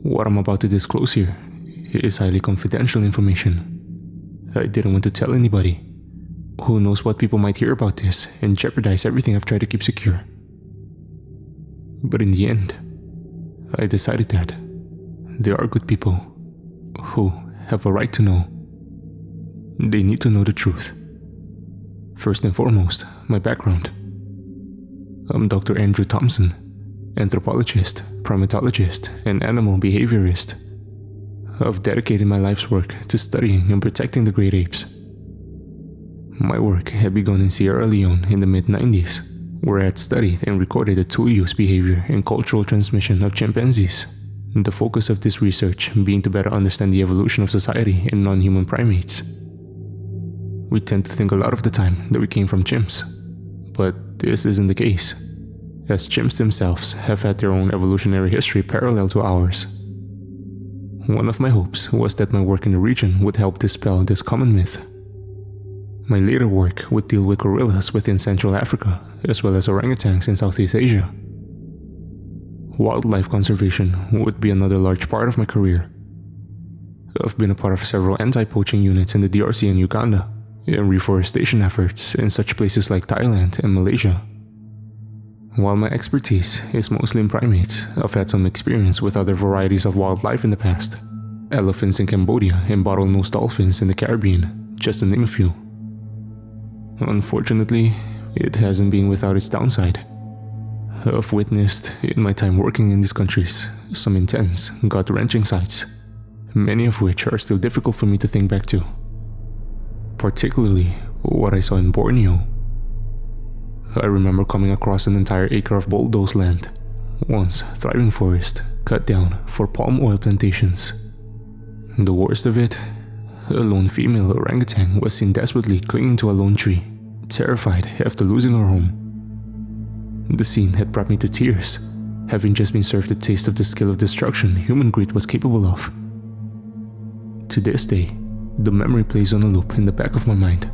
What I'm about to disclose here is highly confidential information. I didn't want to tell anybody. Who knows what people might hear about this and jeopardize everything I've tried to keep secure. But in the end, I decided that there are good people who have a right to know. They need to know the truth. First and foremost, my background. I'm Dr. Andrew Thompson, anthropologist, primatologist, and animal behaviorist. I've dedicated my life's work to studying and protecting the great apes. My work had begun in Sierra Leone in the mid-90s, where I had studied and recorded the tool use behavior and cultural transmission of chimpanzees. The focus of this research being to better understand the evolution of society in non-human primates. We tend to think a lot of the time that we came from chimps, but this isn't the case, as chimps themselves have had their own evolutionary history parallel to ours. One of my hopes was that my work in the region would help dispel this common myth. My later work would deal with gorillas within Central Africa, as well as orangutans in Southeast Asia. Wildlife conservation would be another large part of my career. I've been a part of several anti-poaching units in the DRC and Uganda, and reforestation efforts in such places like Thailand and Malaysia. While my expertise is mostly in primates, I've had some experience with other varieties of wildlife in the past. Elephants in Cambodia and bottlenose dolphins in the Caribbean, just to name a few. Unfortunately, it hasn't been without its downside. I've witnessed, in my time working in these countries, some intense, gut-wrenching sights, many of which are still difficult for me to think back to. Particularly what I saw in Borneo. I remember coming across an entire acre of bulldoze land, once thriving forest, cut down for palm oil plantations. The worst of it, a lone female orangutan was seen desperately clinging to a lone tree, terrified after losing her home. The scene had brought me to tears, having just been served a taste of the scale of destruction human greed was capable of. To this day, the memory plays on a loop in the back of my mind.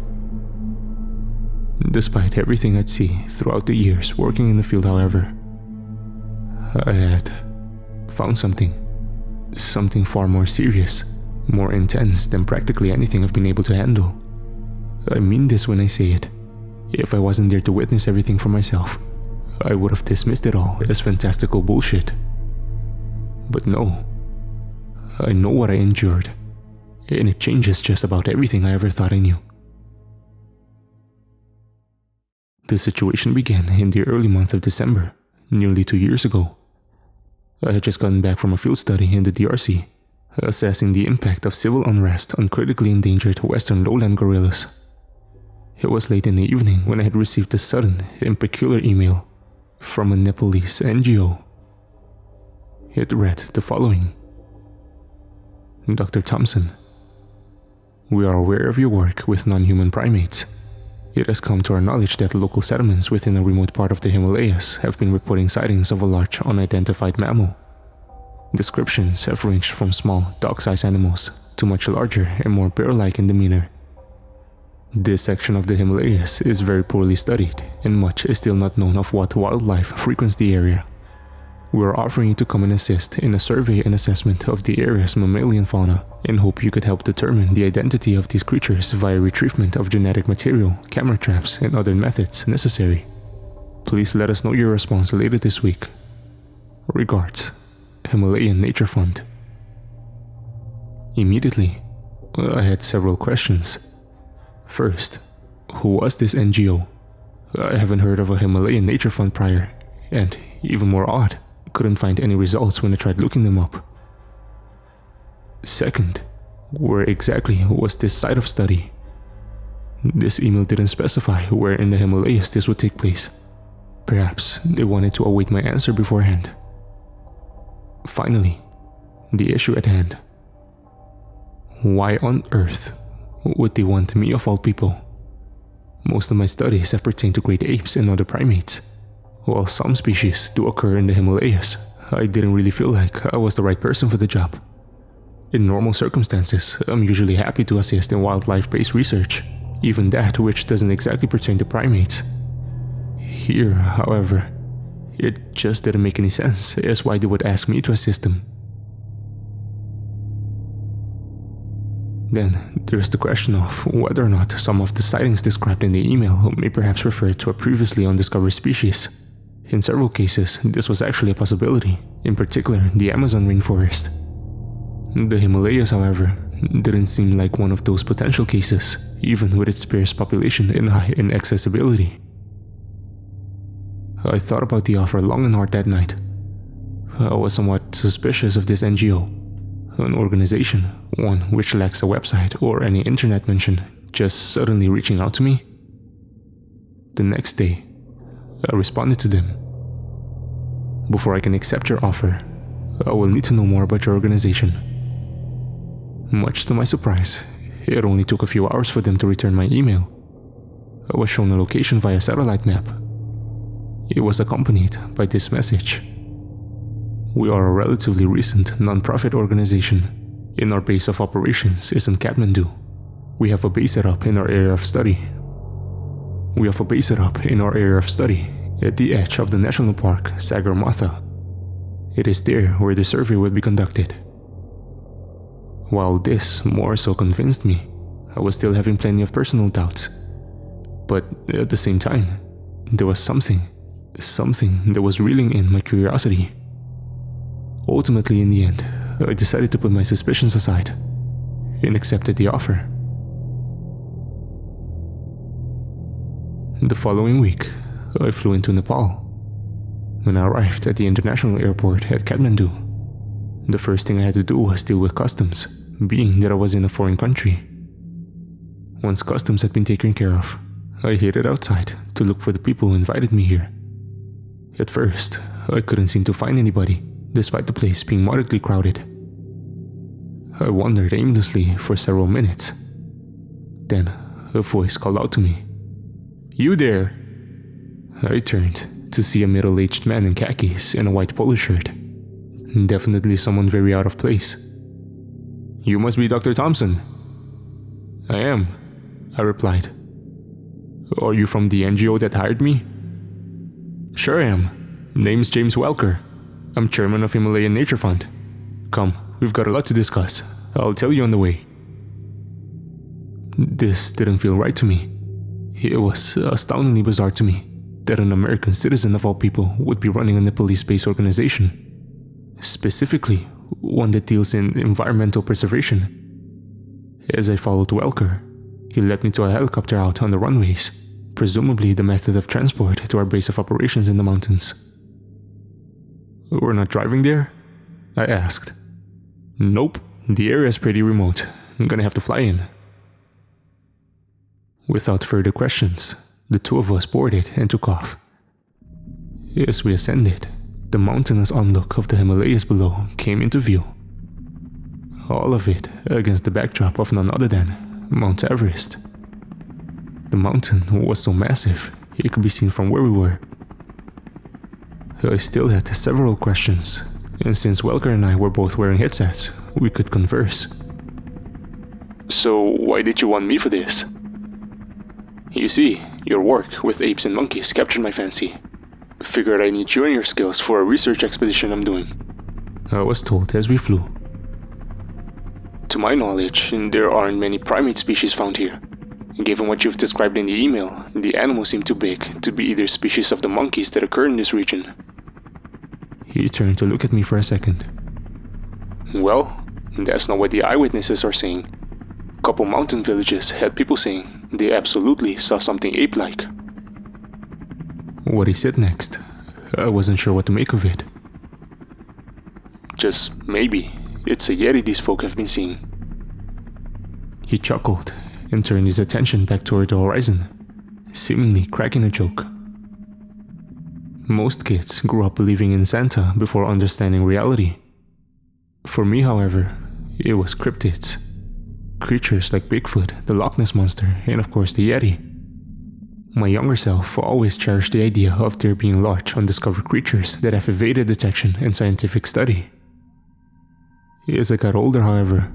Despite everything I'd see throughout the years working in the field, however, I had found something far more serious, more intense than practically anything I've been able to handle. I mean this when I say it. If I wasn't there to witness everything for myself, I would have dismissed it all as fantastical bullshit. But no, I know what I endured, and it changes just about everything I ever thought I knew. The situation began in the early month of December, nearly 2 years ago. I had just gotten back from a field study in the DRC, assessing the impact of civil unrest on critically endangered western lowland gorillas. It was late in the evening when I had received a sudden and peculiar email from a Nepalese NGO. It read the following: Dr. Thompson, we are aware of your work with non-human primates. It has come to our knowledge that local settlements within a remote part of the Himalayas have been reporting sightings of a large unidentified mammal. Descriptions have ranged from small, dog-sized animals to much larger and more bear-like in demeanor. This section of the Himalayas is very poorly studied, and much is still not known of what wildlife frequents the area. We are offering you to come and assist in a survey and assessment of the area's mammalian fauna, and hope you could help determine the identity of these creatures via retrievement of genetic material, camera traps, and other methods necessary. Please let us know your response later this week. Regards, Himalayan Nature Fund. Immediately, I had several questions. First, who was this NGO? I haven't heard of a Himalayan Nature Fund prior, and, even more odd, couldn't find any results when I tried looking them up. Second, where exactly was this site of study? This email didn't specify where in the Himalayas this would take place. Perhaps they wanted to await my answer beforehand. Finally, the issue at hand. Why on earth would they want me of all people? Most of my studies have pertained to great apes and other primates. While some species do occur in the Himalayas, I didn't really feel like I was the right person for the job. In normal circumstances, I'm usually happy to assist in wildlife-based research, even that which doesn't exactly pertain to primates. Here, however, it just didn't make any sense as why they would ask me to assist them. Then there's the question of whether or not some of the sightings described in the email may perhaps refer to a previously undiscovered species. In several cases, this was actually a possibility, in particular the Amazon rainforest. The Himalayas, however, didn't seem like one of those potential cases, even with its sparse population and high inaccessibility. I thought about the offer long and hard that night. I was somewhat suspicious of this NGO, an organization, one which lacks a website or any internet mention, just suddenly reaching out to me. The next day, I responded to them. Before I can accept your offer, I will need to know more about your organization. Much to my surprise, it only took a few hours for them to return my email. I was shown a location via satellite map. It was accompanied by this message. We are a relatively recent non-profit organization, and our base of operations is in Kathmandu. We have a base set up in our area of study. At the edge of the national park, Sagarmatha. It is there where the survey will be conducted. While this more so convinced me, I was still having plenty of personal doubts. But at the same time, there was something that was reeling in my curiosity. Ultimately, in the end, I decided to put my suspicions aside and accepted the offer. The following week, I flew into Nepal. When I arrived at the international airport at Kathmandu, the first thing I had to do was deal with customs, being that I was in a foreign country. Once customs had been taken care of, I headed outside to look for the people who invited me here. At first, I couldn't seem to find anybody, despite the place being moderately crowded. I wandered aimlessly for several minutes. Then, a voice called out to me. "You there?" I turned to see a middle-aged man in khakis and a white polo shirt. Definitely someone very out of place. "You must be Dr. Thompson." "I am," I replied. "Are you from the NGO that hired me?" "Sure I am. Name's James Welker. I'm chairman of Himalayan Nature Fund. Come, we've got a lot to discuss. I'll tell you on the way." This didn't feel right to me. It was astoundingly bizarre to me that an American citizen of all people would be running a Nepalese-based organization, specifically one that deals in environmental preservation. As I followed Welker, he led me to a helicopter out on the runways, presumably the method of transport to our base of operations in the mountains. "We're not driving there?" I asked. "Nope, the area is pretty remote. I'm gonna have to fly in." Without further questions, the two of us boarded and took off. As we ascended, the mountainous onlook of the Himalayas below came into view. All of it against the backdrop of none other than Mount Everest. The mountain was so massive, it could be seen from where we were. I still had several questions, and since Welker and I were both wearing headsets, we could converse. "So why did you want me for this?" "You see, your work with apes and monkeys captured my fancy. Figured I need you and your skills for a research expedition I'm doing," I was told as we flew. "To my knowledge, there aren't many primate species found here. Given what you've described in the email, the animals seem too big to be either species of the monkeys that occur in this region." He turned to look at me for a second. "Well, that's not what the eyewitnesses are saying. Couple mountain villages had people saying they absolutely saw something ape-like." What he said next, I wasn't sure what to make of it. "Just maybe it's a Yeti these folk have been seeing." He chuckled and turned his attention back toward the horizon, seemingly cracking a joke. Most kids grew up believing in Santa before understanding reality. For me, however, it was cryptids. Creatures like Bigfoot, the Loch Ness Monster, and of course the Yeti. My younger self always cherished the idea of there being large, undiscovered creatures that have evaded detection and scientific study. As I got older, however,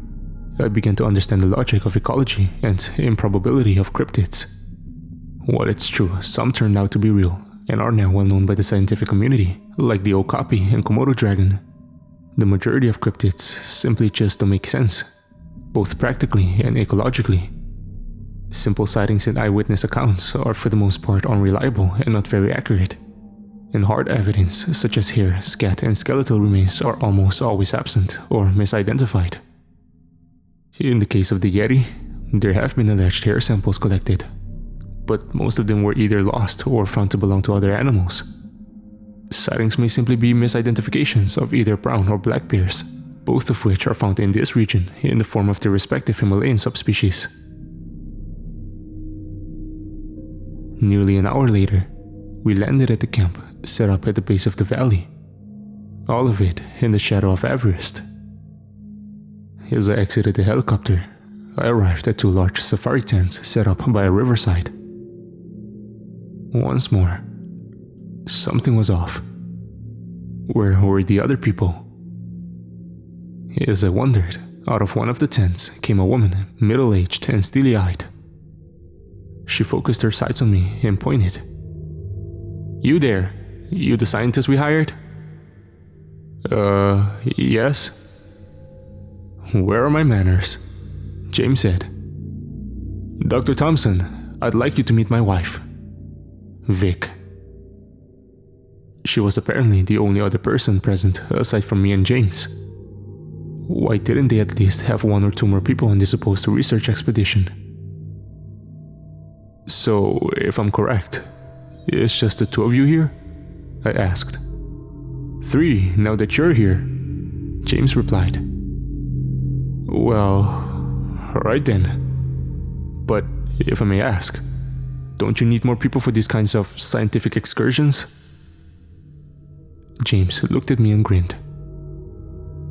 I began to understand the logic of ecology and improbability of cryptids. While it's true, some turned out to be real and are now well known by the scientific community, like the okapi and Komodo dragon, the majority of cryptids simply just don't make sense. both practically and ecologically. Simple sightings and eyewitness accounts are for the most part unreliable and not very accurate, and hard evidence such as hair, scat, and skeletal remains are almost always absent or misidentified. In the case of the Yeti, there have been alleged hair samples collected, but most of them were either lost or found to belong to other animals. Sightings may simply be misidentifications of either brown or black bears, both of which are found in this region in the form of their respective Himalayan subspecies. Nearly an hour later, we landed at the camp set up at the base of the valley, all of it in the shadow of Everest. As I exited the helicopter, I arrived at 2 large safari tents set up by a riverside. Once more, something was off. Where were the other people? As I wondered, out of one of the tents came a woman, middle-aged and steely-eyed. She focused her sights on me and pointed. "You there? You the scientist we hired?" Yes." "Where are my manners?" James said. "Dr. Thompson, I'd like you to meet my wife, Vic." She was apparently the only other person present aside from me and James. Why didn't they at least have 1 or 2 more people on this supposed research expedition? "So, if I'm correct, it's just the 2 of you here?" I asked. "3, now that you're here," James replied. "Well, alright then. But, if I may ask, don't you need more people for these kinds of scientific excursions?" James looked at me and grinned.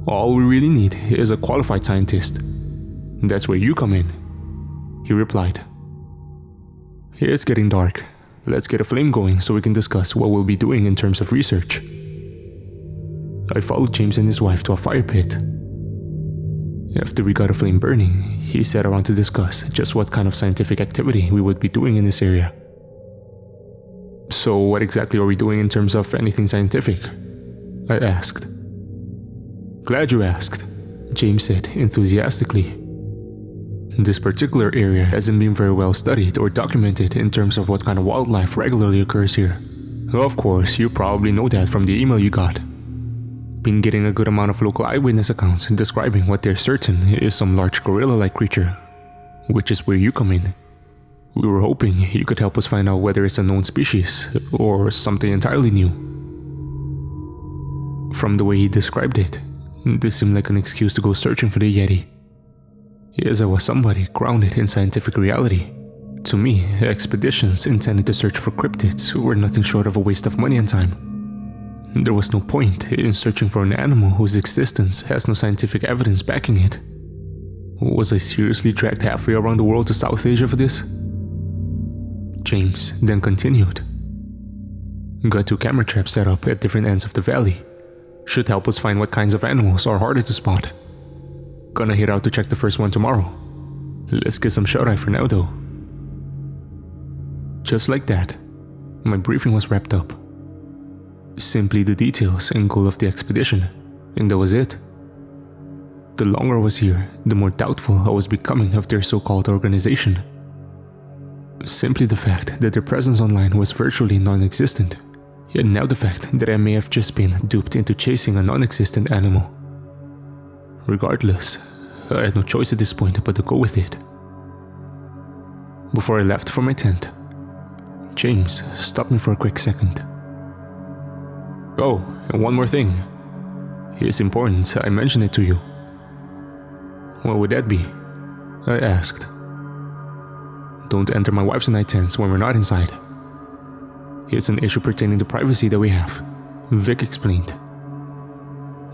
"All we really need is a qualified scientist. That's where you come in," he replied. "It's getting dark. Let's get a flame going so we can discuss what we'll be doing in terms of research." I followed James and his wife to a fire pit. After we got a flame burning, he sat around to discuss just what kind of scientific activity we would be doing in this area. "So what exactly are we doing in terms of anything scientific?" I asked. "Glad you asked," James said enthusiastically. "This particular area hasn't been very well studied or documented in terms of what kind of wildlife regularly occurs here. Of course, you probably know that from the email you got. Been getting a good amount of local eyewitness accounts describing what they're certain is some large gorilla-like creature, which is where you come in. We were hoping you could help us find out whether it's a known species or something entirely new." From the way he described it, this seemed like an excuse to go searching for the Yeti. As I was somebody grounded in scientific reality, to me, expeditions intended to search for cryptids were nothing short of a waste of money and time. There was no point in searching for an animal whose existence has no scientific evidence backing it. Was I seriously dragged halfway around the world to South Asia for this? James then continued. "Got 2 camera traps set up at different ends of the valley. Should help us find what kinds of animals are harder to spot. Gonna head out to check the first one tomorrow. Let's get some shut-eye for now though." Just like that, my briefing was wrapped up. Simply the details and goal of the expedition, and that was it. The longer I was here, the more doubtful I was becoming of their so-called organization. Simply the fact that their presence online was virtually non-existent, and now the fact that I may have just been duped into chasing a non-existent animal. Regardless, I had no choice at this point but to go with it. Before I left for my tent, James stopped me for a quick second. "Oh, and one more thing. It's important I mention it to you." "What would that be?" I asked. "Don't enter my wife's and I tents when we're not inside. It's an issue pertaining to privacy that we have," Vic explained.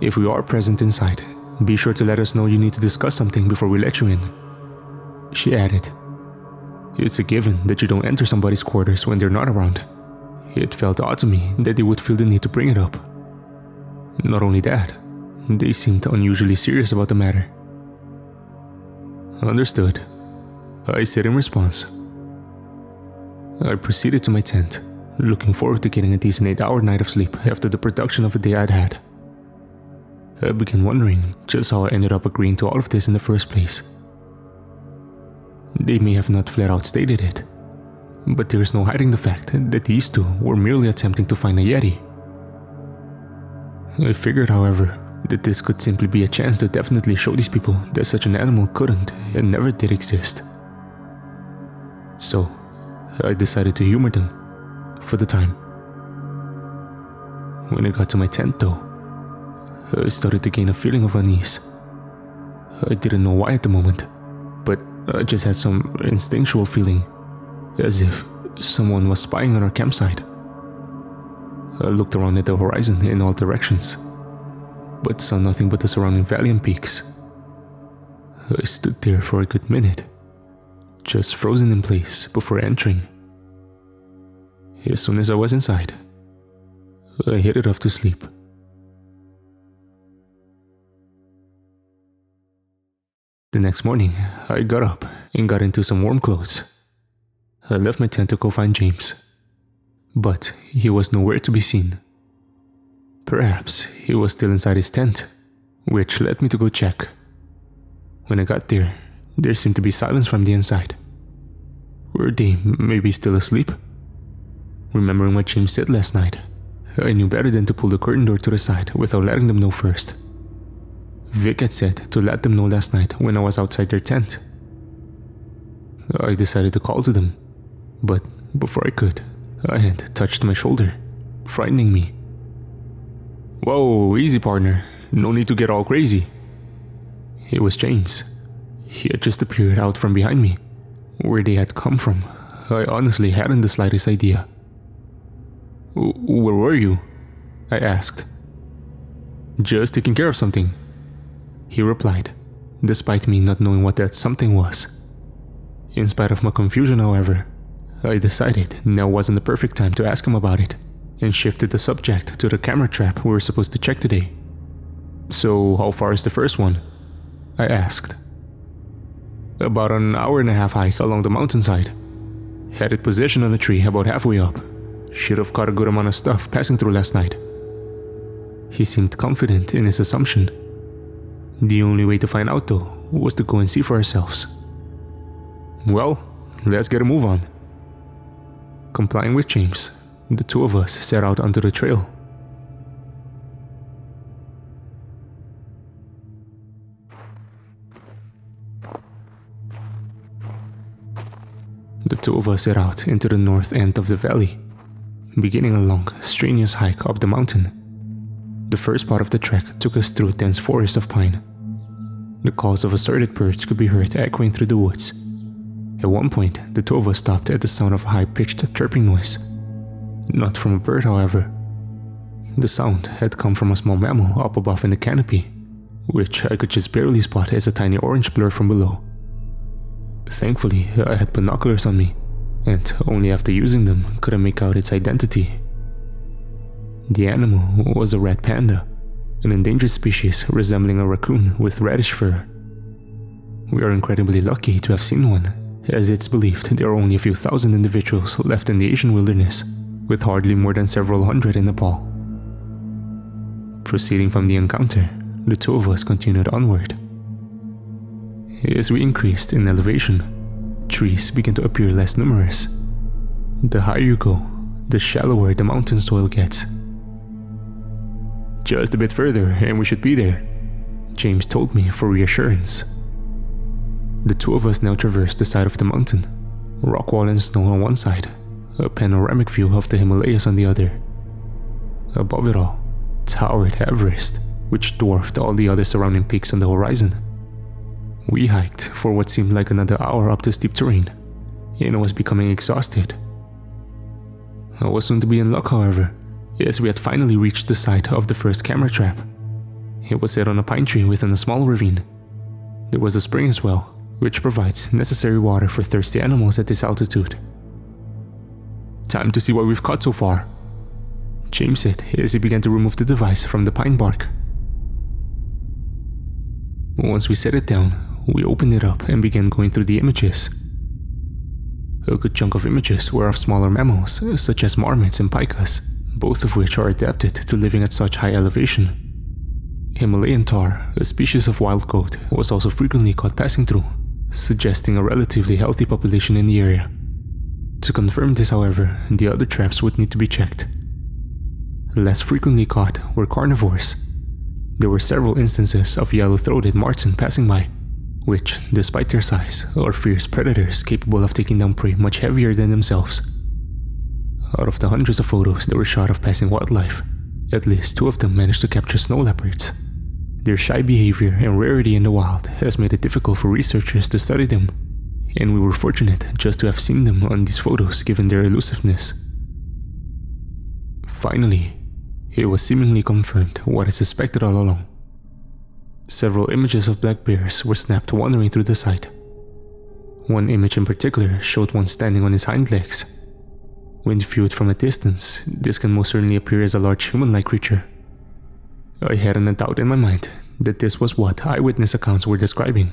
"If we are present inside, be sure to let us know you need to discuss something before we let you in," she added. "It's a given that you don't enter somebody's quarters when they're not around. It felt odd to me that they would feel the need to bring it up. Not only that, they seemed unusually serious about the matter." "Understood," I said in response. I proceeded to my tent, looking forward to getting a decent 8-hour night of sleep after the production of the day I'd had. I began wondering just how I ended up agreeing to all of this in the first place, They may have not flat out stated it, but there is no hiding the fact that these two were merely attempting to find a Yeti. I figured, however, that this could simply be a chance to definitely show these people that such an animal couldn't and never did exist. So, I decided to humor them, for the time. When I got to my tent though, I started to gain a feeling of unease. I didn't know why at the moment, but I just had some instinctual feeling, as if someone was spying on our campsite. I looked around at the horizon in all directions, but saw nothing but the surrounding valley and peaks. I stood there for a good minute, just frozen in place before entering. As soon as I was inside, I headed off to sleep. The next morning, I got up and got into some warm clothes. I left my tent to go find James, but he was nowhere to be seen. Perhaps he was still inside his tent, which led me to go check. When I got there seemed to be silence from the inside. Were they maybe still asleep? Remembering what James said last night, I knew better than to pull the curtain door to the side without letting them know first. Vic had said to let them know last night when I was outside their tent. I decided to call to them, but before I could, a hand touched my shoulder, frightening me. "Whoa, easy partner, no need to get all crazy." It was James. He had just appeared out from behind me. Where they had come from, I honestly hadn't the slightest idea. "Where were you?" I asked. "Just taking care of something," he replied, despite me not knowing what that something was. In spite of my confusion, however, I decided now wasn't the perfect time to ask him about it, and shifted the subject to the camera trap we were supposed to check today. "So, how far is the first one?" I asked. "About an hour-and-a-half hike along the mountainside. Had it positioned on a tree about halfway up. Should have caught a good amount of stuff passing through last night." He seemed confident in his assumption. The only way to find out though was to go and see for ourselves. "Well, let's get a move on." Complying with James, the two of us set out onto the trail. The two of us set out into the north end of the valley, beginning a long, strenuous hike up the mountain. The first part of the trek took us through dense forest of pine. The calls of assorted birds could be heard echoing through the woods. At one point, the two of us stopped at the sound of a high-pitched chirping noise. Not from a bird, however. The sound had come from a small mammal up above in the canopy, which I could just barely spot as a tiny orange blur from below. Thankfully, I had binoculars on me, and only after using them could I make out its identity. The animal was a red panda, an endangered species resembling a raccoon with reddish fur. We are incredibly lucky to have seen one, as it's believed there are only a few thousand individuals left in the Asian wilderness, with hardly more than several hundred in Nepal. Proceeding from the encounter, the two of us continued onward. As we increased in elevation, trees began to appear less numerous. The higher you go, the shallower the mountain soil gets. "Just a bit further and we should be there," James told me for reassurance. The two of us now traversed the side of the mountain, rock wall and snow on one side, a panoramic view of the Himalayas on the other. Above it all, towered Everest, which dwarfed all the other surrounding peaks on the horizon. We hiked for what seemed like another hour up the steep terrain, and I was becoming exhausted. I was soon to be in luck, however, as we had finally reached the site of the first camera trap. It was set on a pine tree within a small ravine. There was a spring as well, which provides necessary water for thirsty animals at this altitude. "Time to see what we've caught so far," James said as he began to remove the device from the pine bark. Once we set it down, we opened it up and began going through the images. A good chunk of images were of smaller mammals, such as marmots and pikas, both of which are adapted to living at such high elevation. Himalayan tar, a species of wild goat, was also frequently caught passing through, suggesting a relatively healthy population in the area. To confirm this, however, the other traps would need to be checked. Less frequently caught were carnivores. There were several instances of yellow-throated marten passing by, which, despite their size, are fierce predators capable of taking down prey much heavier than themselves. Out of the hundreds of photos that were shot of passing wildlife, at least 2 of them managed to capture snow leopards. Their shy behavior and rarity in the wild has made it difficult for researchers to study them, and we were fortunate just to have seen them on these photos given their elusiveness. Finally, it was seemingly confirmed what I suspected all along. Several images of black bears were snapped wandering through the site. One image in particular showed one standing on his hind legs. When viewed from a distance, this can most certainly appear as a large human-like creature. I hadn't a doubt in my mind that this was what eyewitness accounts were describing.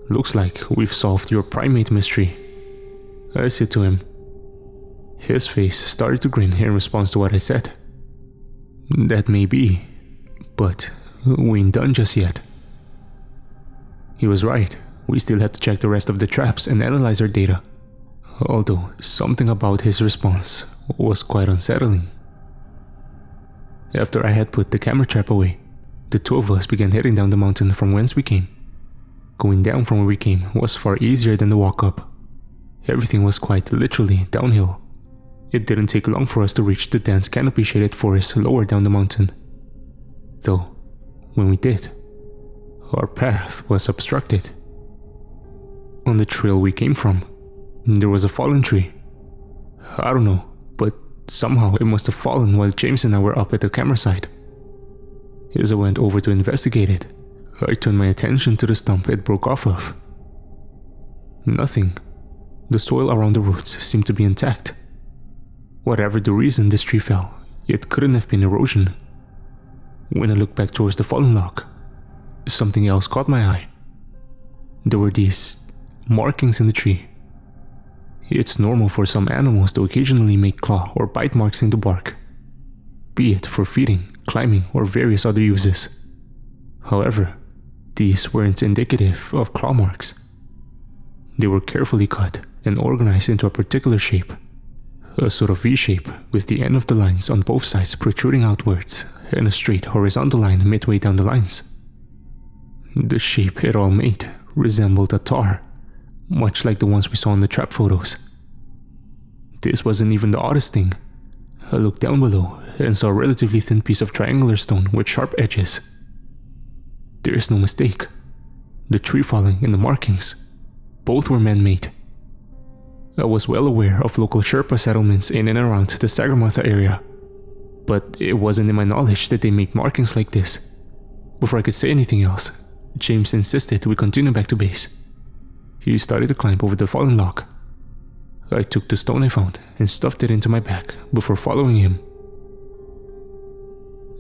"Looks like we've solved your primate mystery," I said to him. His face started to grin in response to what I said. "That may be, but we ain't done just yet." He was right. We still had to check the rest of the traps and analyze our data. Although something about his response was quite unsettling. After I had put the camera trap away, the 2 of us began heading down the mountain from whence we came. Going down from where we came was far easier than the walk up. Everything was quite literally downhill. It didn't take long for us to reach the dense canopy-shaded forest lower down the mountain. Though, when we did, our path was obstructed. On the trail we came from, there was a fallen tree. I don't know, but somehow it must have fallen while James and I were up at the camera site. As I went over to investigate it, I turned my attention to the stump it broke off of. Nothing. The soil around the roots seemed to be intact. Whatever the reason this tree fell, it couldn't have been erosion. When I looked back towards the fallen log, something else caught my eye. There were these markings in the tree. It's normal for some animals to occasionally make claw or bite marks in the bark, be it for feeding, climbing, or various other uses. However, these weren't indicative of claw marks. They were carefully cut and organized into a particular shape, a sort of V-shape with the end of the lines on both sides protruding outwards and a straight horizontal line midway down the lines. The shape it all made resembled a tar, much like the ones we saw in the trap photos. This wasn't even the oddest thing. I looked down below and saw a relatively thin piece of triangular stone with sharp edges. There is no mistake. The tree falling and the markings, both were man-made. I was well aware of local Sherpa settlements in and around the Sagarmatha area, but it wasn't in my knowledge that they make markings like this. Before I could say anything else, James insisted we continue back to base. He started to climb over the fallen log. I took the stone I found and stuffed it into my bag before following him.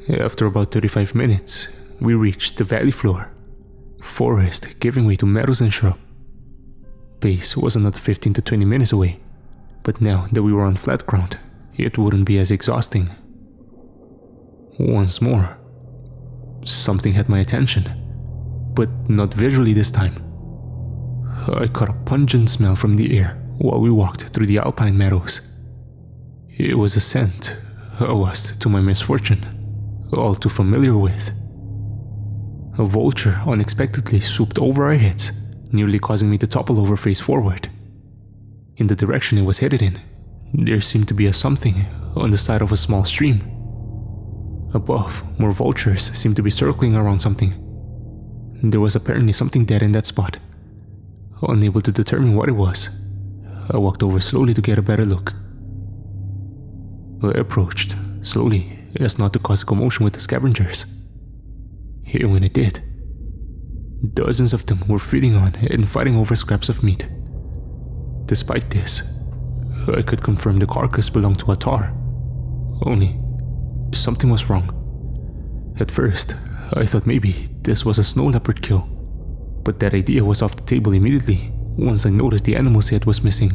After about 35 minutes, we reached the valley floor, forest giving way to meadows and shrub. Base was another 15 to 20 minutes away, but now that we were on flat ground, it wouldn't be as exhausting. Once more, something had my attention, but not visually this time. I caught a pungent smell from the air while we walked through the alpine meadows. It was a scent I was, to my misfortune, all too familiar with. A vulture unexpectedly swooped over our heads, nearly causing me to topple over face forward. In the direction it was headed in, there seemed to be a something on the side of a small stream. Above, more vultures seemed to be circling around something. There was apparently something dead in that spot. Unable to determine what it was, I walked over slowly to get a better look. I approached, slowly, as not to cause a commotion with the scavengers. And when it did, dozens of them were feeding on and fighting over scraps of meat. Despite this, I could confirm the carcass belonged to a tar. Only, something was wrong. At first, I thought maybe this was a snow leopard kill, but that idea was off the table immediately once I noticed the animal's head was missing.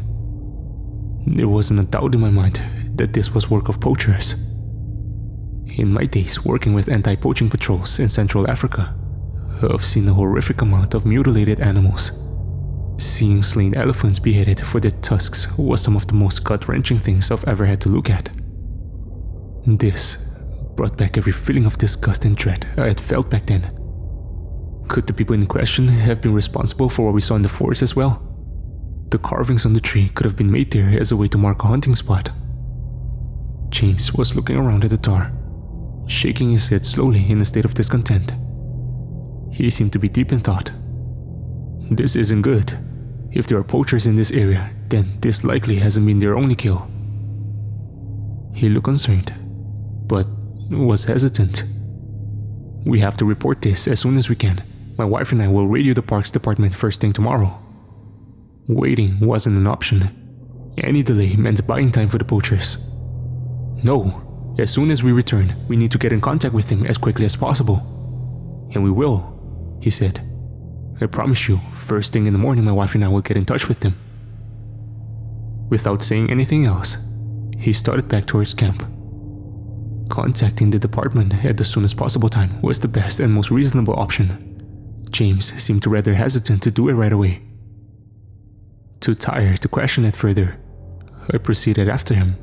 There wasn't a doubt in my mind that this was work of poachers. In my days working with anti-poaching patrols in Central Africa, I've seen a horrific amount of mutilated animals. Seeing slain elephants beheaded for their tusks was some of the most gut-wrenching things I've ever had to look at. This brought back every feeling of disgust and dread I had felt back then. Could the people in question have been responsible for what we saw in the forest as well? The carvings on the tree could have been made there as a way to mark a hunting spot. James was looking around at the tar, shaking his head slowly in a state of discontent. He seemed to be deep in thought. This isn't good. If there are poachers in this area, then this likely hasn't been their only kill. He looked concerned, but was hesitant. We have to report this as soon as we can. My wife and I will radio the parks department first thing tomorrow. Waiting wasn't an option. Any delay meant buying time for the poachers. No, as soon as we return, we need to get in contact with them as quickly as possible. And we will, he said. I promise you, first thing in the morning my wife and I will get in touch with them. Without saying anything else, he started back towards camp. Contacting the department at the soonest possible time was the best and most reasonable option. James seemed rather hesitant to do it right away. Too tired to question it further, I proceeded after him.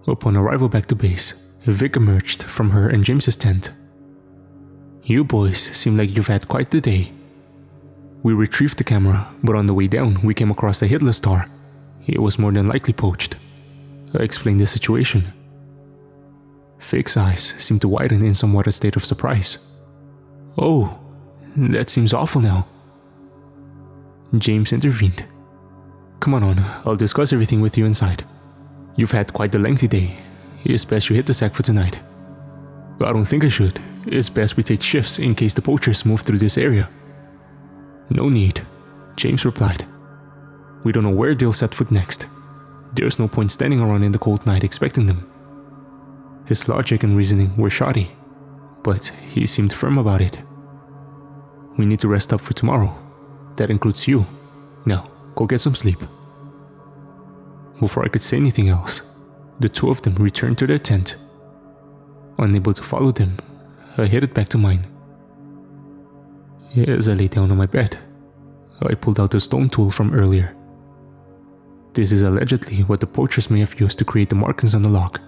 Upon arrival back to base, Vic emerged from her and James's tent. You boys seem like you've had quite the day. We retrieved the camera, but on the way down we came across a hitless tar. It was more than likely poached. I explained the situation. Vic's eyes seemed to widen in somewhat a state of surprise. Oh, that seems awful now. James intervened. Come on, I'll discuss everything with you inside. You've had quite a lengthy day. It's best you hit the sack for tonight. I don't think I should. It's best we take shifts in case the poachers move through this area. No need, James replied. We don't know where they'll set foot next. There's no point standing around in the cold night expecting them. His logic and reasoning were shoddy, but he seemed firm about it. We need to rest up for tomorrow. That includes you. Now, go get some sleep. Before I could say anything else, the two of them returned to their tent. Unable to follow them, I headed back to mine. As I lay down on my bed, I pulled out the stone tool from earlier. This is allegedly what the poachers may have used to create the markings on the log.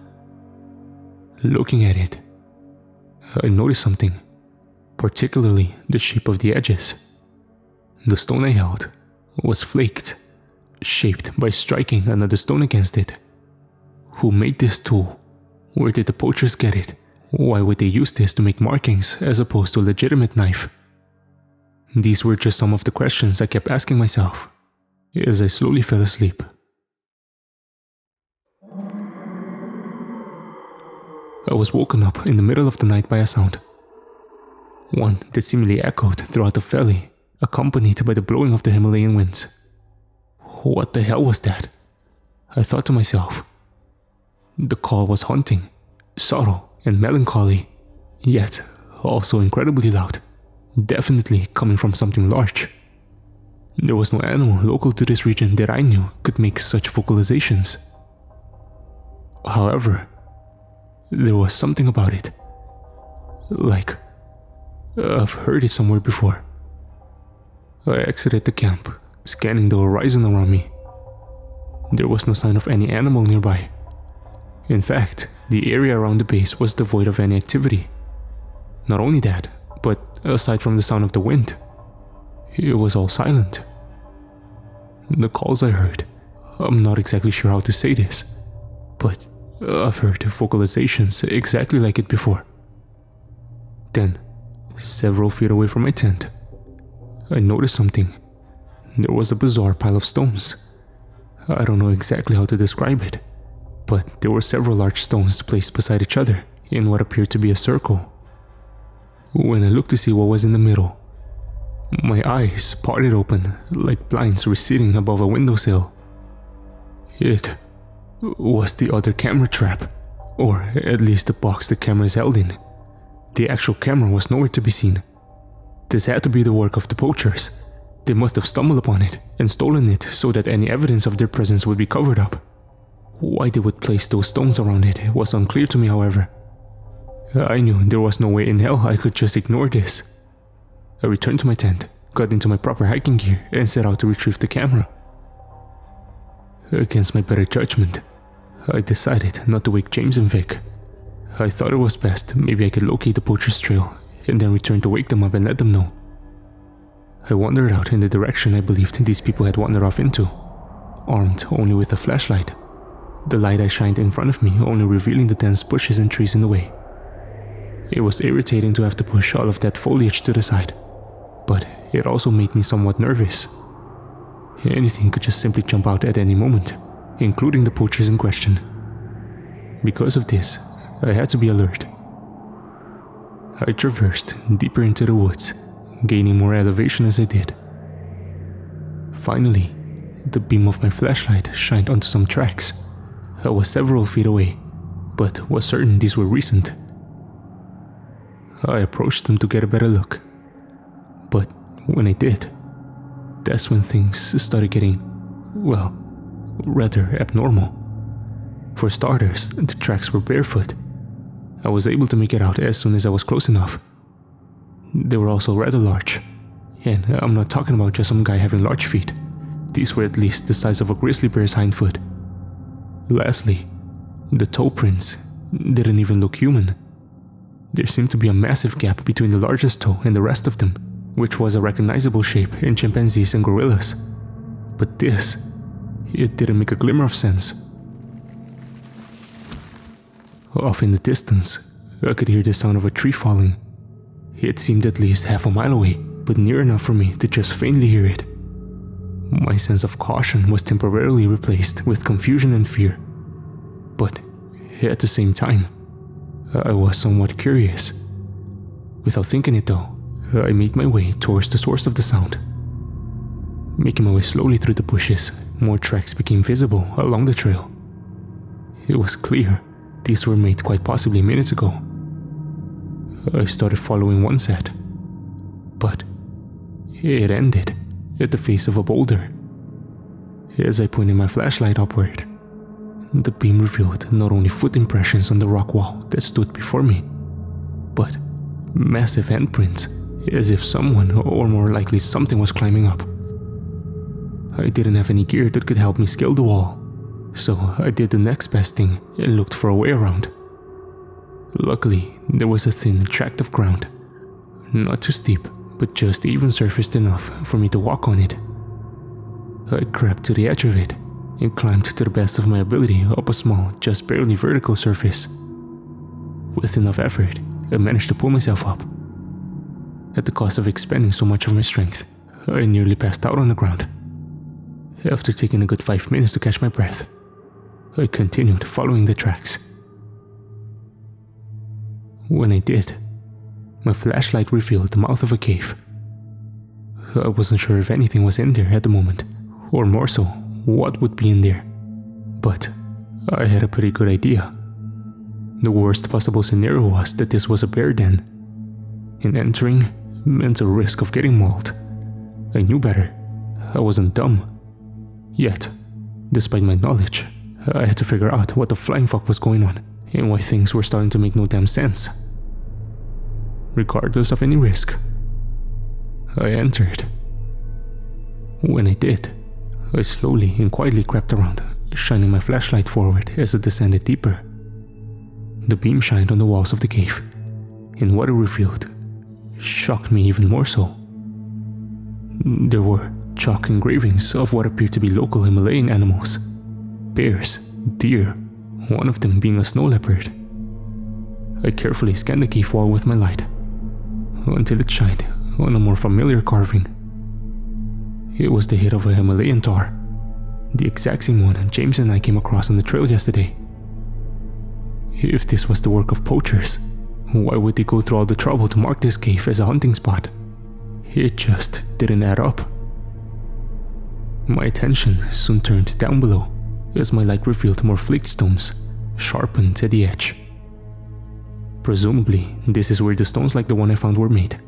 Looking at it, I noticed something, particularly the shape of the edges. The stone I held was flaked, shaped by striking another stone against it. Who made this tool? Where did the poachers get it? Why would they use this to make markings as opposed to a legitimate knife? These were just some of the questions I kept asking myself as I slowly fell asleep. I was woken up in the middle of the night by a sound. One that seemingly echoed throughout the valley, accompanied by the blowing of the Himalayan winds. What the hell was that? I thought to myself. The call was haunting, subtle and melancholy, yet also incredibly loud, definitely coming from something large. There was no animal local to this region that I knew could make such vocalizations. However, there was something about it. Like, I've heard it somewhere before. I exited the camp, scanning the horizon around me. There was no sign of any animal nearby. In fact, the area around the base was devoid of any activity. Not only that, but aside from the sound of the wind, it was all silent. The calls I heard, I'm not exactly sure how to say this, but I've heard vocalizations exactly like it before. Then, several feet away from my tent, I noticed something. There was a bizarre pile of stones. I don't know exactly how to describe it, but there were several large stones placed beside each other in what appeared to be a circle. When I looked to see what was in the middle, my eyes parted open like blinds receding above a windowsill. It was the other camera trap, or at least the box the camera is held in. The actual camera was nowhere to be seen. This had to be the work of the poachers. They must have stumbled upon it and stolen it so that any evidence of their presence would be covered up. Why they would place those stones around it was unclear to me, however. I knew there was no way in hell I could just ignore this. I returned to my tent, got into my proper hiking gear, and set out to retrieve the camera. Against my better judgment, I decided not to wake James and Vic. I thought it was best maybe I could locate the poacher's trail and then return to wake them up and let them know. I wandered out in the direction I believed these people had wandered off into, armed only with a flashlight, the light I shined in front of me only revealing the dense bushes and trees in the way. It was irritating to have to push all of that foliage to the side, but it also made me somewhat nervous. Anything could just simply jump out at any moment, including the poachers in question. Because of this, I had to be alert. I traversed deeper into the woods, gaining more elevation as I did. Finally, the beam of my flashlight shined onto some tracks. I was several feet away, but was certain these were recent. I approached them to get a better look. But when I did, that's when things started getting, well, rather abnormal. For starters, the tracks were barefoot. I was able to make it out as soon as I was close enough. They were also rather large, and I'm not talking about just some guy having large feet. These were at least the size of a grizzly bear's hind foot. Lastly, the toe prints didn't even look human. There seemed to be a massive gap between the largest toe and the rest of them, which was a recognizable shape in chimpanzees and gorillas. But this, it didn't make a glimmer of sense. Off in the distance, I could hear the sound of a tree falling. It seemed at least half a mile away, but near enough for me to just faintly hear it. My sense of caution was temporarily replaced with confusion and fear. But at the same time, I was somewhat curious. Without thinking it though, I made my way towards the source of the sound. Making my way slowly through the bushes, more tracks became visible along the trail. It was clear these were made quite possibly minutes ago. I started following one set, but it ended at the face of a boulder. As I pointed my flashlight upward, the beam revealed not only foot impressions on the rock wall that stood before me, but massive handprints, as if someone, or more likely something, was climbing up. I didn't have any gear that could help me scale the wall, so I did the next best thing and looked for a way around. Luckily, there was a thin tract of ground, not too steep, but just even surfaced enough for me to walk on it. I crept to the edge of it and climbed to the best of my ability up a small, just barely vertical surface. With enough effort, I managed to pull myself up. At the cost of expending so much of my strength, I nearly passed out on the ground. After taking a good 5 minutes to catch my breath, I continued following the tracks. When I did, my flashlight revealed the mouth of a cave. I wasn't sure if anything was in there at the moment, or more so, what would be in there. But I had a pretty good idea. The worst possible scenario was that this was a bear den. And entering meant a risk of getting mauled. I knew better. I wasn't dumb. Yet, despite my knowledge, I had to figure out what the flying fuck was going on and why things were starting to make no damn sense. Regardless of any risk, I entered. When I did, I slowly and quietly crept around, shining my flashlight forward as it descended deeper. The beam shined on the walls of the cave, and what it revealed shocked me even more so. There were chalk engravings of what appeared to be local Himalayan animals: bears, deer, one of them being a snow leopard. I carefully scanned the cave wall with my light, until it shined on a more familiar carving. It was the head of a Himalayan tahr, the exact same one James and I came across on the trail yesterday. If this was the work of poachers, why would they go through all the trouble to mark this cave as a hunting spot? It just didn't add up. My attention soon turned down below as my light revealed more flaked stones, sharpened at the edge. Presumably, this is where the stones like the one I found were made.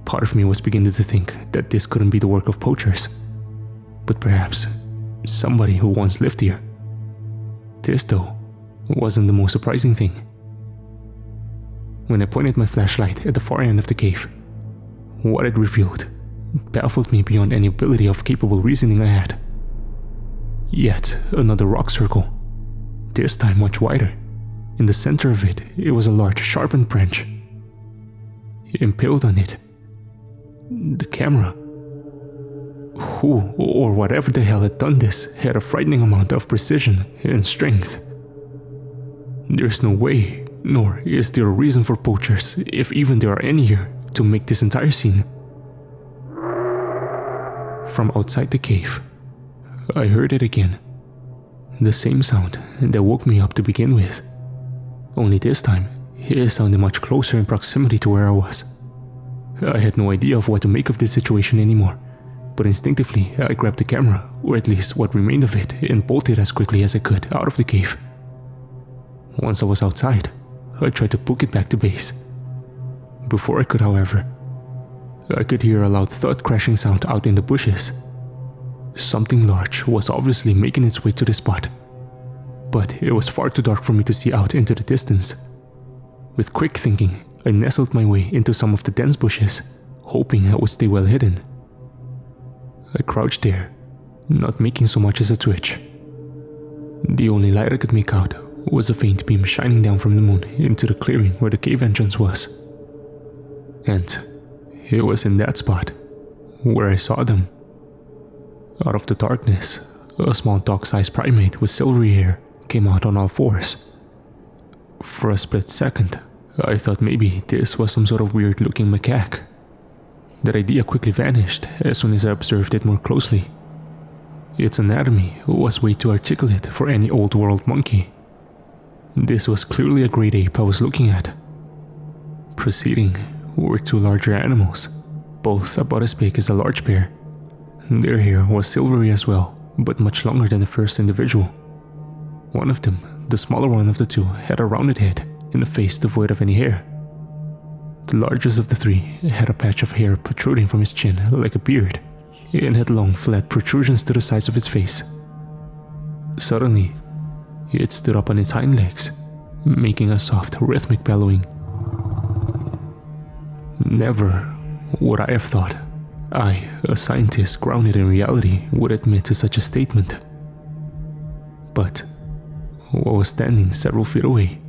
Part of me was beginning to think that this couldn't be the work of poachers, but perhaps somebody who once lived here. This, though, wasn't the most surprising thing. when I pointed my flashlight at the far end of the cave. What it revealed baffled me beyond any ability of capable reasoning I had. Yet another rock circle, this time much wider. In the center of it, it was a large sharpened branch. Impaled on it, the camera. Who or whatever the hell had done this had a frightening amount of precision and strength. There's no way, nor is there a reason for poachers, if even there are any here, to make this entire scene. From outside the cave, I heard it again. The same sound that woke me up to begin with. Only this time, it sounded much closer in proximity to where I was. I had no idea of what to make of this situation anymore, but instinctively I grabbed the camera, or at least what remained of it, and bolted as quickly as I could out of the cave. Once I was outside, I tried to book it back to base. Before I could, however, I could hear a loud thud crashing sound out in the bushes. Something large was obviously making its way to the spot, but it was far too dark for me to see out into the distance. With quick thinking, I nestled my way into some of the dense bushes, hoping I would stay well hidden. I crouched there, not making so much as a twitch. The only light I could make out was a faint beam shining down from the moon into the clearing where the cave entrance was. And it was in that spot where I saw them. Out of the darkness, a small dog-sized primate with silvery hair came out on all fours. For a split second, I thought maybe this was some sort of weird-looking macaque. That idea quickly vanished as soon as I observed it more closely. Its anatomy was way too articulate for any old-world monkey. This was clearly a great ape I was looking at. Proceeding were two larger animals, both about as big as a large bear. Their hair was silvery as well, but much longer than the first individual. One of them, the smaller one of the two, had a rounded head and a face devoid of any hair. The largest of the three had a patch of hair protruding from his chin like a beard, and had long flat protrusions to the sides of its face. Suddenly, it stood up on its hind legs, making a soft, rhythmic bellowing. Never would I have thought I, a scientist grounded in reality, would admit to such a statement. But what was standing several feet away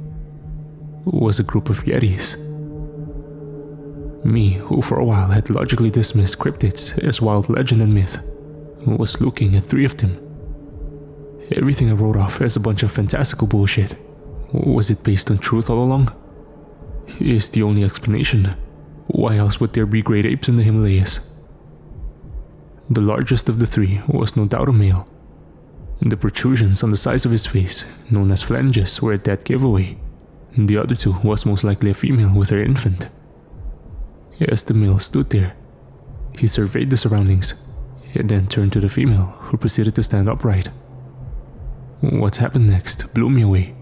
was a group of yetis. Me, who for a while had logically dismissed cryptids as wild legend and myth, was looking at three of them. Everything I wrote off as a bunch of fantastical bullshit. Was it based on truth all along? Is the only explanation. Why else would there be great apes in the Himalayas? The largest of the three was no doubt a male. The protrusions on the sides of his face, known as flanges, were a dead giveaway. The other two was most likely a female with her infant. As the male stood there, he surveyed the surroundings, and then turned to the female, who proceeded to stand upright. What happened next blew me away.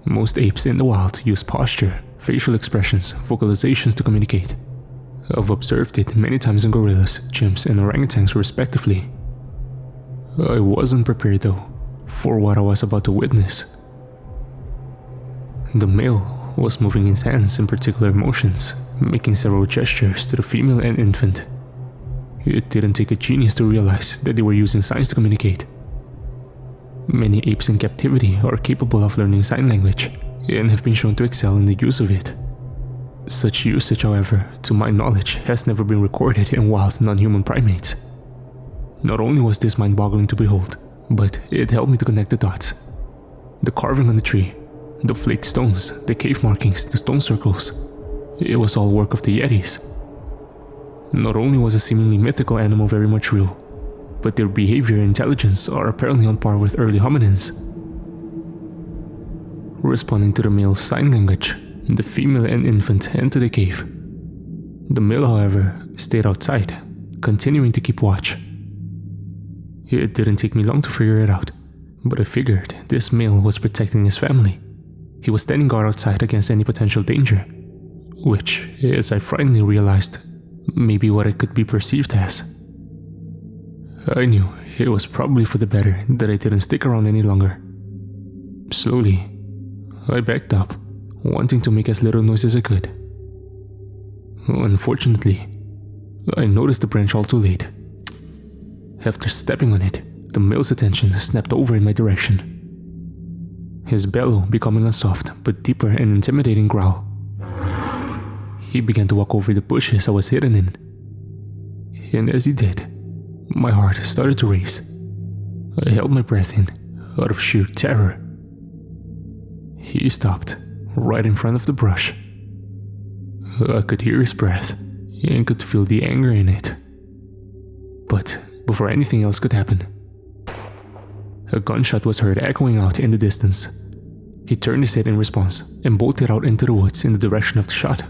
Most apes in the wild use posture, facial expressions, vocalizations to communicate. I've observed it many times in gorillas, chimps, and orangutans respectively. I wasn't prepared though, for what I was about to witness. The male was moving his hands in particular motions, making several gestures to the female and infant. It didn't take a genius to realize that they were using signs to communicate. Many apes in captivity are capable of learning sign language, and have been shown to excel in the use of it. Such usage, however, to my knowledge, has never been recorded in wild non-human primates. Not only was this mind-boggling to behold, but it helped me to connect the dots. The carving on the tree, the flaked stones, the cave markings, the stone circles, it was all work of the yetis. Not only was a seemingly mythical animal very much real, but their behavior and intelligence are apparently on par with early hominins. Responding to the male's sign language, the female and infant entered the cave. The male, however, stayed outside, continuing to keep watch. It didn't take me long to figure it out, but I figured this male was protecting his family. He was standing guard outside against any potential danger, which, as I frighteningly realized, may be what it could be perceived as. I knew it was probably for the better that I didn't stick around any longer. Slowly, I backed up, wanting to make as little noise as I could. Unfortunately, I noticed the branch all too late. After stepping on it, the male's attention snapped over in my direction. His bellow becoming a soft but deeper and intimidating growl. He began to walk over the bushes I was hidden in. And as he did, my heart started to race. I held my breath in, out of sheer terror. He stopped, right in front of the brush. I could hear his breath, and could feel the anger in it. But before anything else could happen, a gunshot was heard echoing out in the distance. He turned his head in response and bolted out into the woods in the direction of the shot.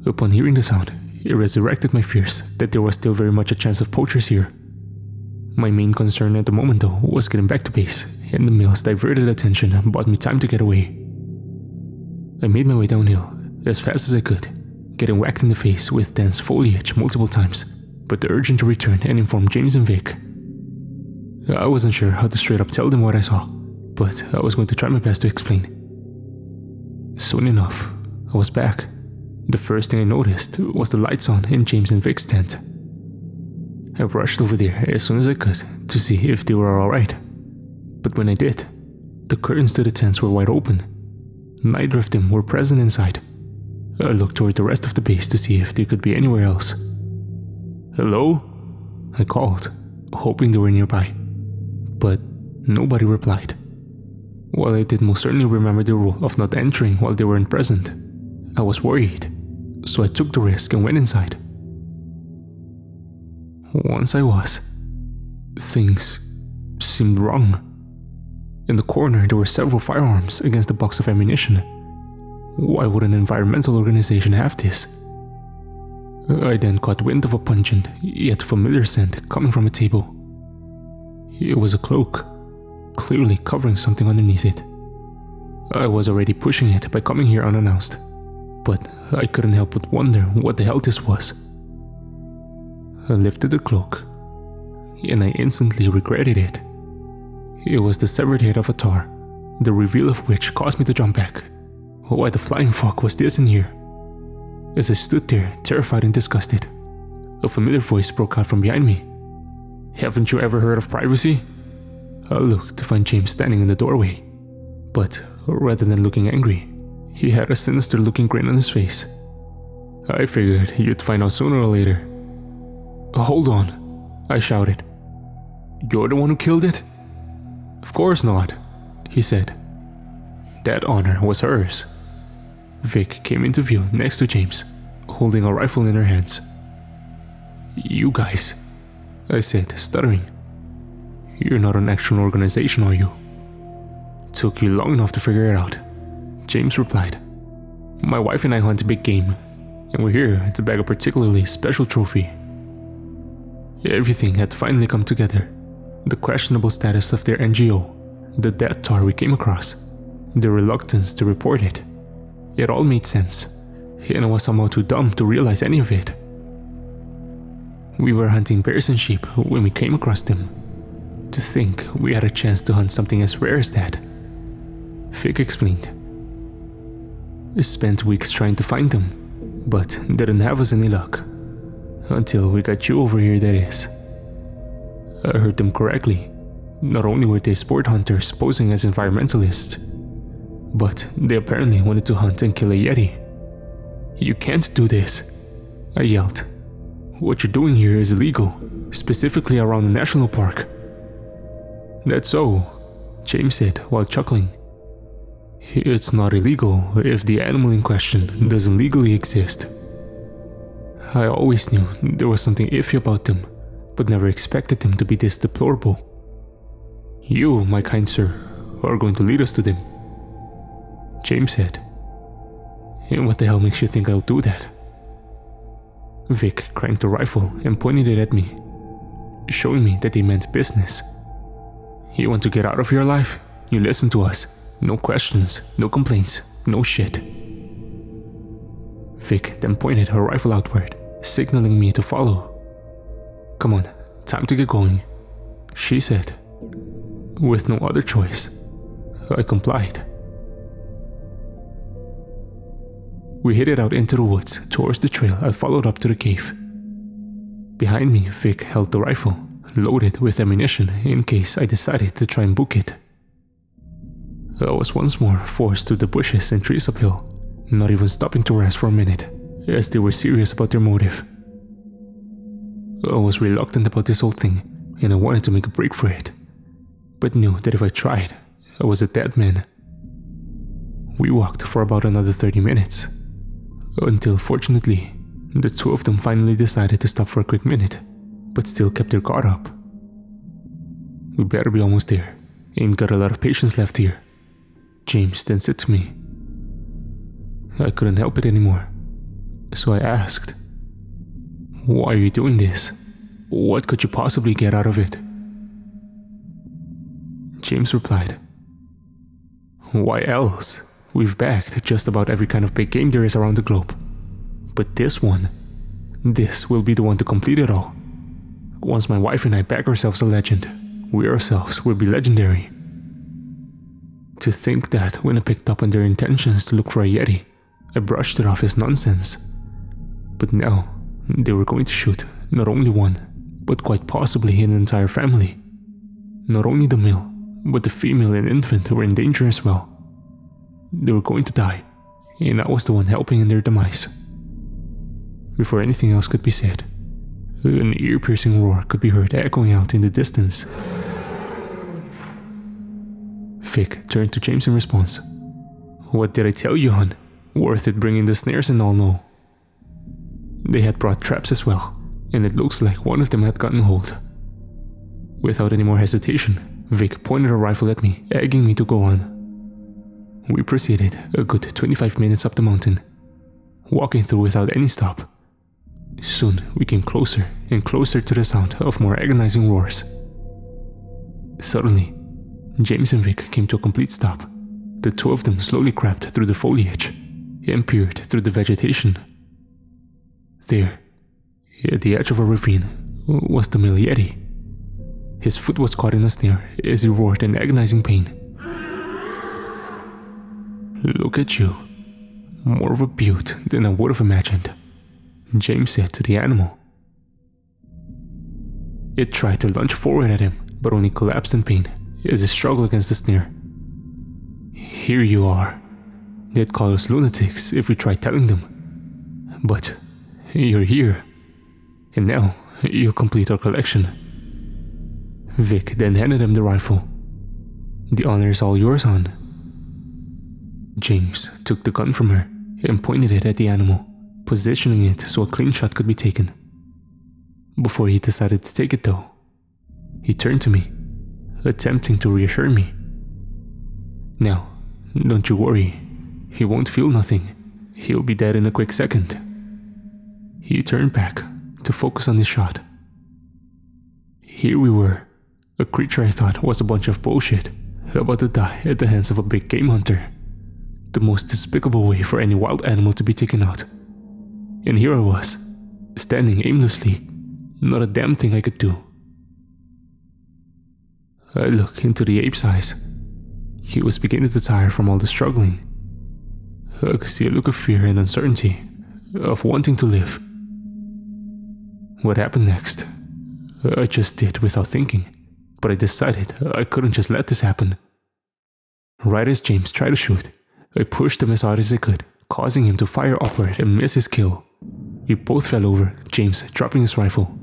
Upon hearing the sound, it resurrected my fears that there was still very much a chance of poachers here. My main concern at the moment though was getting back to base, and the male's diverted attention bought me time to get away. I made my way downhill as fast as I could, getting whacked in the face with dense foliage multiple times, but the urging to return and inform James and Vic. I wasn't sure how to straight up tell them what I saw, but I was going to try my best to explain. Soon enough, I was back. The first thing I noticed was the lights on in James and Vic's tent. I rushed over there as soon as I could to see if they were alright. But when I did, the curtains to the tents were wide open. Neither of them were present inside. I looked toward the rest of the base to see if they could be anywhere else. "Hello?" I called, hoping they were nearby. But nobody replied. While I did most certainly remember the rule of not entering while they weren't present, I was worried, so I took the risk and went inside. Once I was, things seemed wrong. In the corner there were several firearms against a box of ammunition. Why would an environmental organization have this? I then caught wind of a pungent, yet familiar scent coming from a table. It was a cloak, clearly covering something underneath it. I was already pushing it by coming here unannounced, but I couldn't help but wonder what the hell this was. I lifted the cloak, and I instantly regretted it. It was the severed head of a tar, the reveal of which caused me to jump back. Why the flying fuck was this in here? As I stood there, terrified and disgusted, a familiar voice broke out from behind me. "Haven't you ever heard of privacy?" I looked to find James standing in the doorway, but rather than looking angry, he had a sinister looking grin on his face. "I figured you'd find out sooner or later." "Hold on," I shouted. "You're the one who killed it?" "Of course not," he said. "That honor was hers." Vic came into view next to James, holding a rifle in her hands. "You guys," I said, stuttering. "You're not an actual organization, are you?" "Took you long enough to figure it out," James replied. "My wife and I hunt big game, and we're here to bag a particularly special trophy." Everything had finally come together. The questionable status of their NGO, the dead tar we came across, their reluctance to report it. It all made sense, and I was somehow too dumb to realize any of it. We were hunting bears and sheep when we came across them. To think we had a chance to hunt something as rare as that. Vic explained. We spent weeks trying to find them, but didn't have us any luck. Until we got you over here, that is. I heard them correctly. Not only were they sport hunters posing as environmentalists, but they apparently wanted to hunt and kill a Yeti. "You can't do this," I yelled. "What you're doing here is illegal, specifically around the national park." "That's so," James said while chuckling. "It's not illegal if the animal in question doesn't legally exist." I always knew there was something iffy about them, but never expected them to be this deplorable. "You, my kind sir, are going to lead us to them," James said. "And what the hell makes you think I'll do that?" Vic cranked the rifle and pointed it at me, showing me that they meant business. "You want to get out of your life? You listen to us. No questions, no complaints, no shit." Vic then pointed her rifle outward, signaling me to follow. "Come on, time to get going," she said. With no other choice, I complied. We headed out into the woods towards the trail I followed up to the cave. Behind me, Vic held the rifle, loaded with ammunition in case I decided to try and book it. I was once more forced through the bushes and trees uphill, not even stopping to rest for a minute, as they were serious about their motive. I was reluctant about this whole thing, and I wanted to make a break for it, but knew that if I tried, I was a dead man. We walked for about another 30 minutes, until fortunately, the two of them finally decided to stop for a quick minute, but still kept their guard up. "We better be almost there. Ain't got a lot of patience left here," James then said to me. I couldn't help it anymore, so I asked, "Why are you doing this? What could you possibly get out of it?" James replied, "Why else? We've bagged just about every kind of big game there is around the globe. But this will be the one to complete it all. Once my wife and I bag ourselves a legend, we ourselves will be legendary." To think that when I picked up on their intentions to look for a Yeti, I brushed it off as nonsense. But now, they were going to shoot not only one, but quite possibly an entire family. Not only the male, but the female and infant were in danger as well. They were going to die, and I was the one helping in their demise. Before anything else could be said, an ear-piercing roar could be heard echoing out in the distance. Vic turned to James in response. "What did I tell you, hon? Worth it bringing the snares and all, no?" They had brought traps as well, and it looks like one of them had gotten hold. Without any more hesitation, Vic pointed a rifle at me, egging me to go on. We proceeded a good 25 minutes up the mountain, walking through without any stop. Soon we came closer and closer to the sound of more agonizing roars. Suddenly, James and Vic came to a complete stop. The two of them slowly crept through the foliage and peered through the vegetation. There, at the edge of a ravine, was the male Yeti. His foot was caught in a snare as he roared in agonizing pain. "Look at you. More of a beaut than I would have imagined," James said to the animal. It tried to lunge forward at him, but only collapsed in pain as it struggled against the snare. "Here you are. They'd call us lunatics if we tried telling them. But you're here, and now you'll complete our collection." Vic then handed him the rifle. "The honor is all yours, hon." James took the gun from her and pointed it at the animal, positioning it so a clean shot could be taken. Before he decided to take it though, he turned to me, attempting to reassure me. "Now, don't you worry. He won't feel nothing. He'll be dead in a quick second." He turned back to focus on his shot. Here we were, a creature I thought was a bunch of bullshit, about to die at the hands of a big game hunter. The most despicable way for any wild animal to be taken out. And here I was, standing aimlessly, not a damn thing I could do. I looked into the ape's eyes. He was beginning to tire from all the struggling. I could see a look of fear and uncertainty, of wanting to live. What happened next? I just did without thinking, but I decided I couldn't just let this happen. Right as James tried to shoot, I pushed him as hard as I could, causing him to fire upward and miss his kill. We both fell over, James dropping his rifle.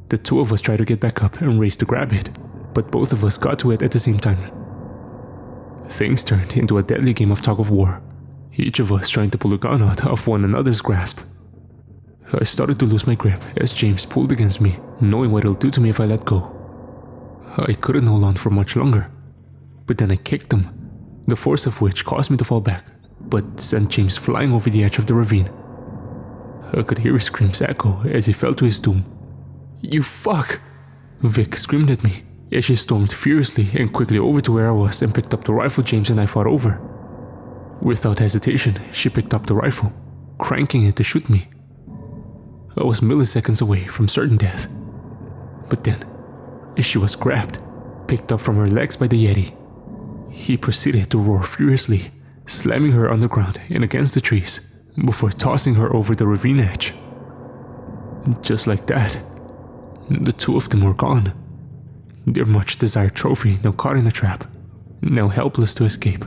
The two of us tried to get back up and race to grab it, but both of us got to it at the same time. Things turned into a deadly game of tug-of-war, each of us trying to pull a gun out of one another's grasp. I started to lose my grip as James pulled against me, knowing what it'll do to me if I let go. I couldn't hold on for much longer, but then I kicked him, the force of which caused me to fall back, but sent James flying over the edge of the ravine. I could hear his screams echo as he fell to his doom. "You fuck!" Vic screamed at me as she stormed furiously and quickly over to where I was and picked up the rifle James and I fought over. Without hesitation, she picked up the rifle, cranking it to shoot me. I was milliseconds away from certain death. But then, she was grabbed, picked up from her legs by the Yeti. He proceeded to roar furiously, slamming her on the ground and against the trees, before tossing her over the ravine edge. Just like that, the two of them were gone. Their much desired trophy now caught in a trap, now helpless to escape.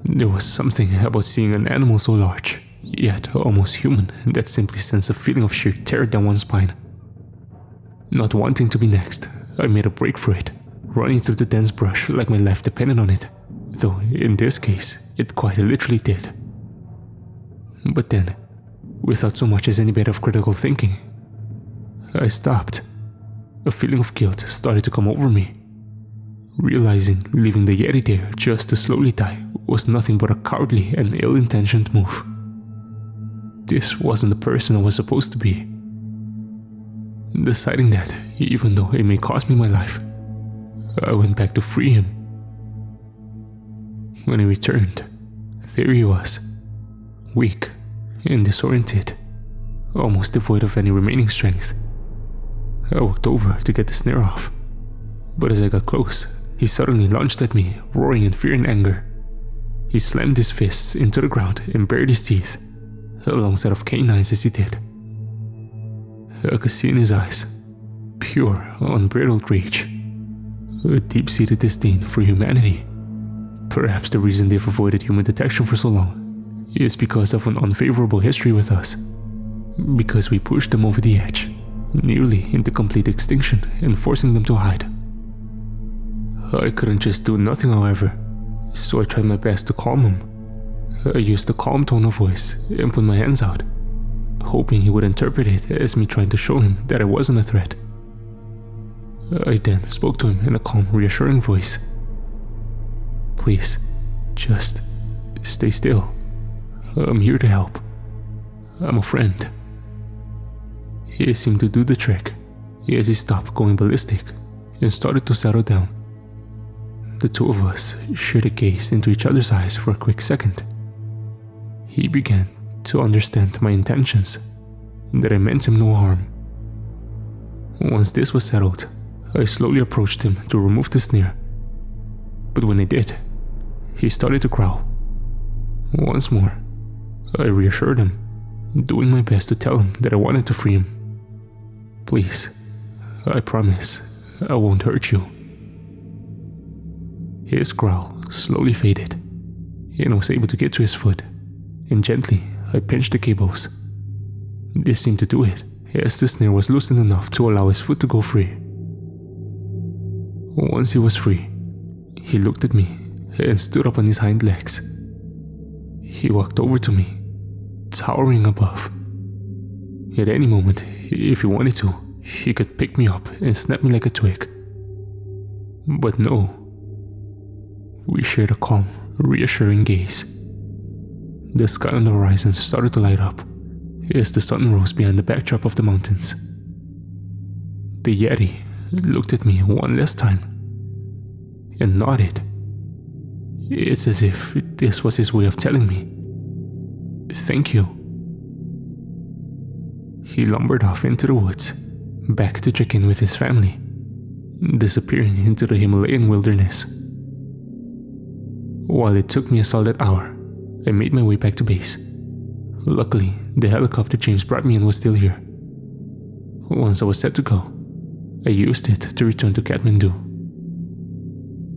There was something about seeing an animal so large, yet almost human, that simply sends a feeling of sheer terror down one's spine. Not wanting to be next, I made a break for it, running through the dense brush like my life depended on it, though in this case, it quite literally did. But then, without so much as any bit of critical thinking, I stopped. A feeling of guilt started to come over me, realizing leaving the Yeti there just to slowly die was nothing but a cowardly and ill-intentioned move. This wasn't the person I was supposed to be. Deciding that, even though it may cost me my life, I went back to free him. When I returned, there he was, weak and disoriented, almost devoid of any remaining strength. I walked over to get the snare off, but as I got close, he suddenly lunged at me, roaring in fear and anger. He slammed his fists into the ground and bared his teeth, a long set of canines as he did. I could see in his eyes pure, unbridled rage, a deep-seated disdain for humanity. Perhaps the reason they've avoided human detection for so long is because of an unfavorable history with us, because we pushed them over the edge, nearly into complete extinction and forcing them to hide. I couldn't just do nothing, however, so I tried my best to calm him. I used a calm tone of voice and put my hands out, hoping he would interpret it as me trying to show him that I wasn't a threat. I then spoke to him in a calm, reassuring voice. "Please, just stay still. I'm here to help. I'm a friend." He seemed to do the trick as he stopped going ballistic and started to settle down. The two of us shared a gaze into each other's eyes for a quick second. He began to understand my intentions, that I meant him no harm. Once this was settled, I slowly approached him to remove the snare. But when I did, he started to growl. Once more, I reassured him, doing my best to tell him that I wanted to free him. "Please, I promise I won't hurt you." His growl slowly faded, and I was able to get to his foot, and gently I pinched the cables. This seemed to do it, as the snare was loosened enough to allow his foot to go free. Once he was free, he looked at me and stood up on his hind legs. He walked over to me, towering above. At any moment, if he wanted to, he could pick me up and snap me like a twig. But no. We shared a calm, reassuring gaze. The sky on the horizon started to light up as the sun rose behind the backdrop of the mountains. The Yeti looked at me one last time and nodded. It's as if this was his way of telling me, "Thank you." He lumbered off into the woods, back to check in with his family, disappearing into the Himalayan wilderness. While it took me a solid hour, I made my way back to base. Luckily, the helicopter James brought me in was still here. Once I was set to go, I used it to return to Kathmandu.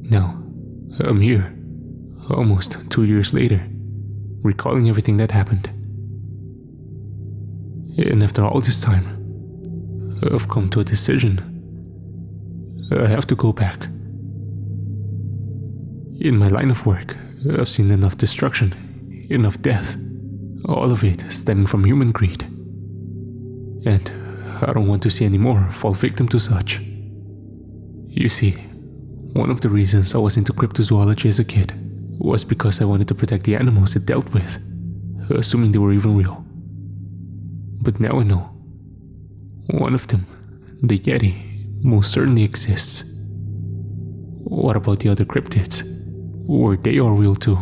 Now, I'm here, almost 2 years later, recalling everything that happened. And after all this time, I've come to a decision. I have to go back. In my line of work, I've seen enough destruction, enough death, all of it stemming from human greed. And I don't want to see any more fall victim to such. You see, one of the reasons I was into cryptozoology as a kid was because I wanted to protect the animals it dealt with, assuming they were even real. But now I know, one of them, the Yeti, most certainly exists. What about the other cryptids? Were they all real too?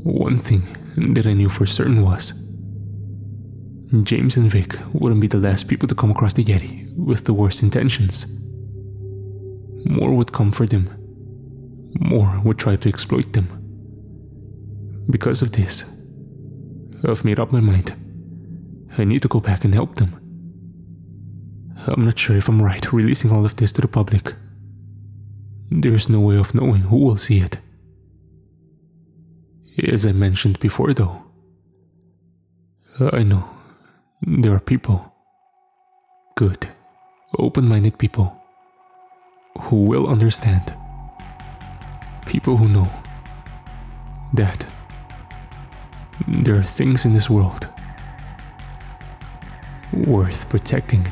One thing that I knew for certain was James and Vic wouldn't be the last people to come across the Yeti with the worst intentions. More would come for them. More would try to exploit them. Because of this, I've made up my mind. I need to go back and help them. I'm not sure if I'm right releasing all of this to the public. There's no way of knowing who will see it. As I mentioned before though, I know there are people, good, open-minded people, who will understand. People who know that there are things in this world worth protecting